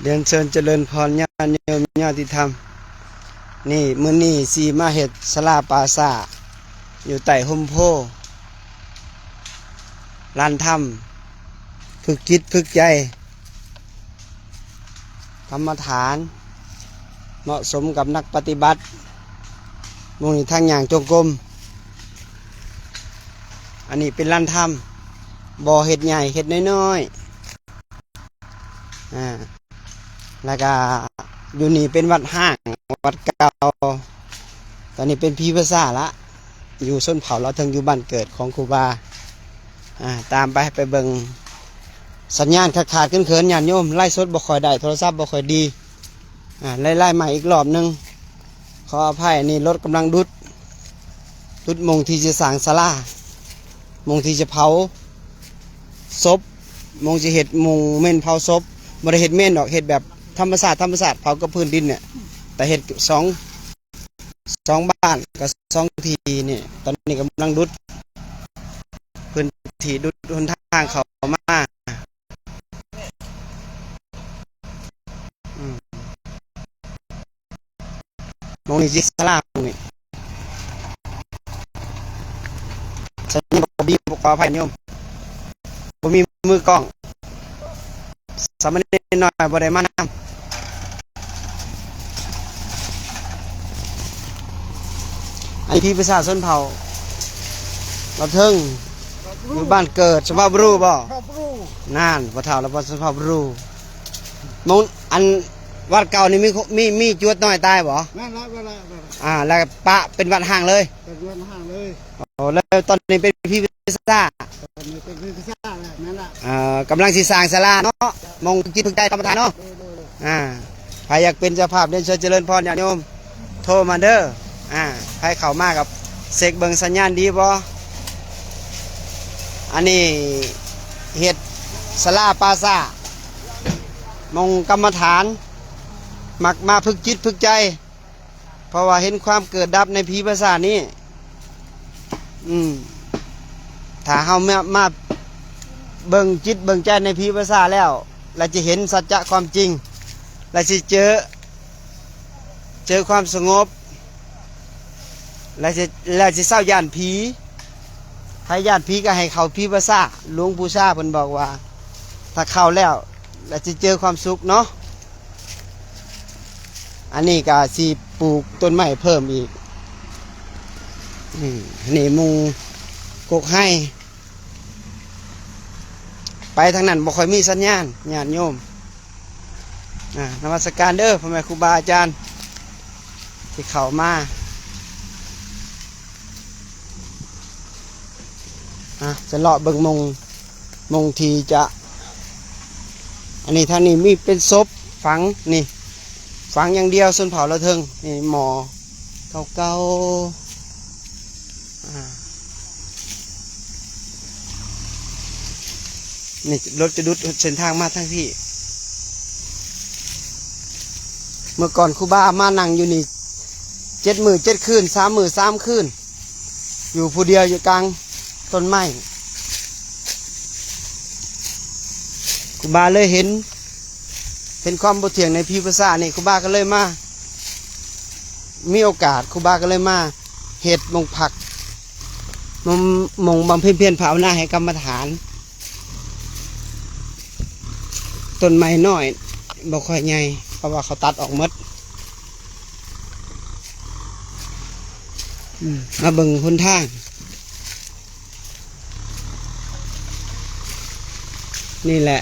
เรียนเชิญเจริญพรญาติโยมญาติธรรมนี่มื้อนี้สีมาเฮ็ดศาลาปราสาทอยู่ใต้ห่มโพลานธรรมฝึกจิตฝึกใจกรรมฐานเหมาะสมกับนักปฏิบัติมุ่งทางอย่างจงกรมอันนี้เป็นลานธรรมบ่อเฮ็ดใหญ่เฮ็ดน้อยๆแล้วก็อยู่นี่เป็นวัดห้างวัดเก่าตอนนี้เป็นพีภาษาละอยู่ส้นเผาเราถึงอยู่บ้านเกิดของครูบาตามไปเบิ่งสัญญาณขาดเขินญาติโยมไล่สดบ่ค่อยได้โทรศัพท์บ่ค่อยดีไล่ใหม่อีกรอบนึงขออภัยนี่รถกำลังดุดมงที่จะสร้างศาลามงที่จะเผาศพมงจะเห็ดมงเม่นเผาศพบ่ได้เห็ดเม่นดอกเห็ดแบบธรรมศาสตร์เผากับพื้นดินเนี่ยแต่เห็ดสองบ้านกับ2ทีเนี่ยตอนนี้กำลังดุดพื้นที่ดุดหนทางเขามามองนี่จิศาลานี่ฉันยังบ่มีขออภัยโยมบ่มีมือกล้องสามเณรน้อยบ่ได้มานำอันนี้พี่ประชาชนเผ่าเราเทิงอยู่บ้านเกิดสภาพรู้บ่น่านบ่เท่าแล้วบ่สภาพรู้มองอันวัดเก่านี่มีจวดน้อยตายบ่นั่นละแล้วปะเป็นวัดห่างเลยเป็นวัดห่างเลยโอ้แล้วตอนนี้เป็นพี่ประชาตอนนี้เป็นพี่ประชาแล้วนั่นละกำลังสิสร้างศาลาเนาะมองจิตฝึกใจกรรมฐานเนาะใครอยากเป็นเจ้าภาพเรียนเชิญเจริญพรญาติโยมโทรมาเด้อใครเข้ามากับเสกเบิ่งสัญญาณดีบ่อันนี้เฮ็ดศาลาปราสาทมองกรรมฐานมักมาฝึกจิตฝึกใจเพราะว่าเห็นความเกิดดับในผีภาษานี้ถ้าเฮามาเบิ่งจิตเบิ่งใจในผีภาษาแล้วเราจะเห็นสัจจะความจริงเราจะเจอความสงบเราจะเศร้าย่านผีให้ย่านผีก็ให้เขาผีภาษาหลวงปู่ชาเพิ่นบอกว่าถ้าเข้าแล้วเราจะเจอความสุขเนาะอันนี้ก็สิปลูกต้นไม้เพิ่มอีกนี่มุงกกให้ไปทางนั้นบ่ค่อยมีสัญญาณญาติโยมนมัสการเด้อพ่อแม่ครูบาอาจารย์ที่เข้ามาจะเลาะเบิ่งมงทีจะอันนี้ทางนี้มีเป็นศพฝังนี่ฝังอย่างเดียวส่วนเผาเราเทิงนี่หมอเก่านี่รถจะดุดเส้นทางมาทั้งพี่เมื่อก่อนครูบามานั่งอยู่นี่7 มื้อ 7 คืน3 มื้อ 3 คืนอยู่ผู้เดียวอยู่กลางต้นไม้ครูบาเลยเห็นความบ่เที่ยงในผีภาษานี่ครูบาก็เลยมามีโอกาสครูบาก็เลยมาเฮ็ดมงผักมงบำเพ็ญเพียรภาวนาให้กรรมฐานต้นไม้น้อยบ่ค่อยใหญ่เพราะว่าเขาตัดออกหมดมาเบิ่งหนทางนี่แหละ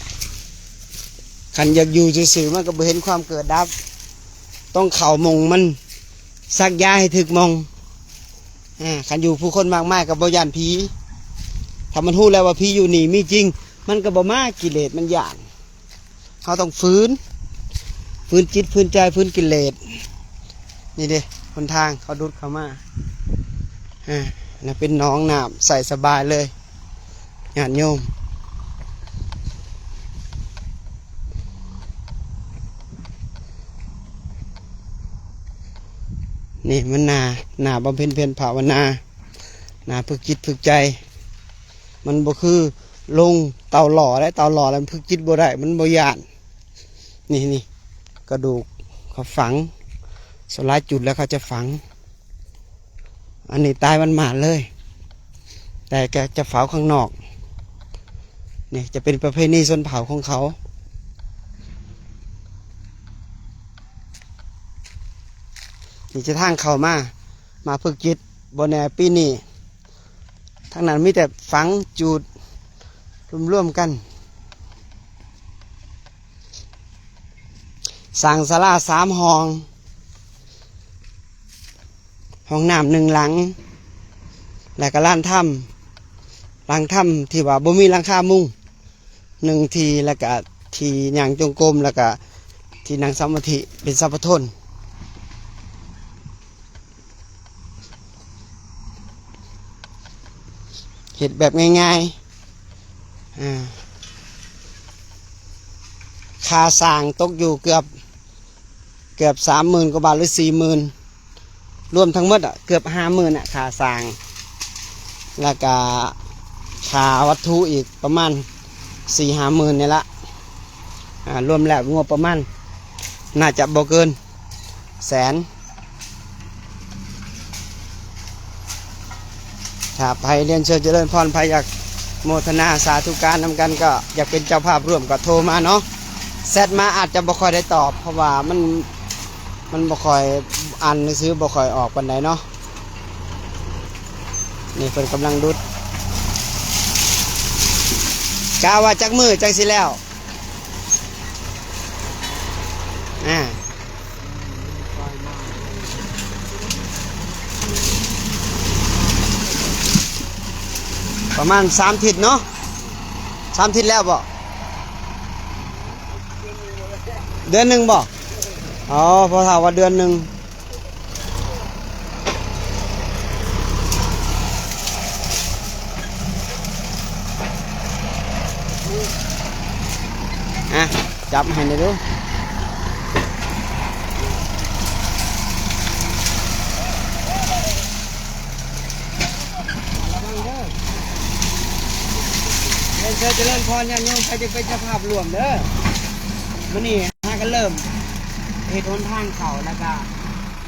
ขันอยากอยู่ซื่อๆมันก็บ่เห็นความเกิดดับต้องเข่ามงมันซักยาให้ถึกมงขันอยู่ผู้คนมากมายกับบ่ย่านผีถ้ามันรู้แล้วว่าผีอยู่นี่มีจริงมันก็บ่มากิเลสมันย่านเขาต้องฟื้นจิตฟื้นใจฟื้นกิเลสนี่เด้หนทางเขาดุดเข้ามาน่ะเป็นหนองน้ำใส่สบายเลยญาติโยมนี่มันนาบำเพ็ญเพียรภาวนานาฝึกจิตฝึกใจมันบ่คือลงเตาหล่อแล้วมันฝึกจิตบ่ได้มันบ่ย่านนี่ กระดูกเขาฝังสลายจุดแล้วเขาจะฝังอันนี้ตายมันหมาดเลย แต่แกจะเผาข้างนอกนี่จะเป็นประเพณีชนเผ่าของเขานี่จะทางเข้ามาฝึกจิตบนแนวปีนี้ทั้งนั้นมีแต่ฝังจูดร่วมกันสร้างศาลา3 ห้องห้องน้ำ1 หลังแล้วก็ลานถ้ำที่ว่าบ่มีหลังคามุง1 ทีแล้วก็ทีย่างจงกรมแล้วก็ที่นั่งสมาธิเป็นสัพพทนเฮ็ดแบบง่ายๆค่าสร้างตกอยู่เกือบ30,000 กว่าบาทหรือ 40,000 รวมทั้งหมดเกือบ 50,000ค่าสร้างแล้วก็ค่าวัตถุอีกประมาณ 4-5 หมื่นนี่ละรวมแล้วงบประมาณน่าจะบ่เกิน100,000ถ้าใครเรียนเชิญเจริญพรใครอยากโมทนาสาธุการนำกันก็อยากเป็นเจ้าภาพร่วมก็โทรมาเนาะแซดมาอาจจะบ่ค่อยได้ตอบเพราะว่ามันบ่ค่อยอ่านหนังสือบ่ค่อยออกปานใดเนาะนี่เพิ่นกำลังดุดกาว่าจักมือจังสิแล้วประมาณ3 ทิศเนาะ3 ทิศแล้วบ่เดือนหนึ่งบ่อ๋อพอถามว่าเดือนหนึ่งจับให้หน่อยดูเรียนเชิญเจริญพรญาติโยมใครจะเป็นเจ้าภาพร่วมเด้อมื้อนี้หากันเริ่มเฮ็ดหนทางเข้าแล้วก็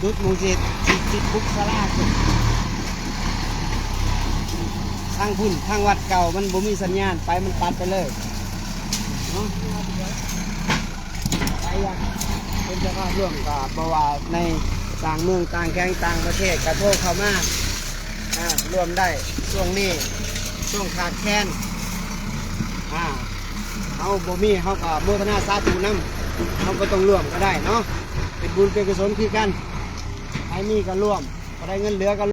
ดุดหมู่สิบุกศาลาขึ้นทางพุ่นทางวัดเก่ามันบ่มีสัญญาณไปมันตัดไปเลยเนาะไปยังเป็นเจ้าภาพร่วมก็บ่ว่าในต่างเมืองต่างแห่งต่างประเทศก็โทรเข้ามาร่วมได้ช่วงนี้ช่วงขาดแคลนเอาบ่มีเขาก็โมทนาสาธุนำเขาก็ต้องร่วมก็ได้เนาะเป็นบุญเป็นกุศลคือกันใครมีก็ร่วมก็ได้เงินเหลือก็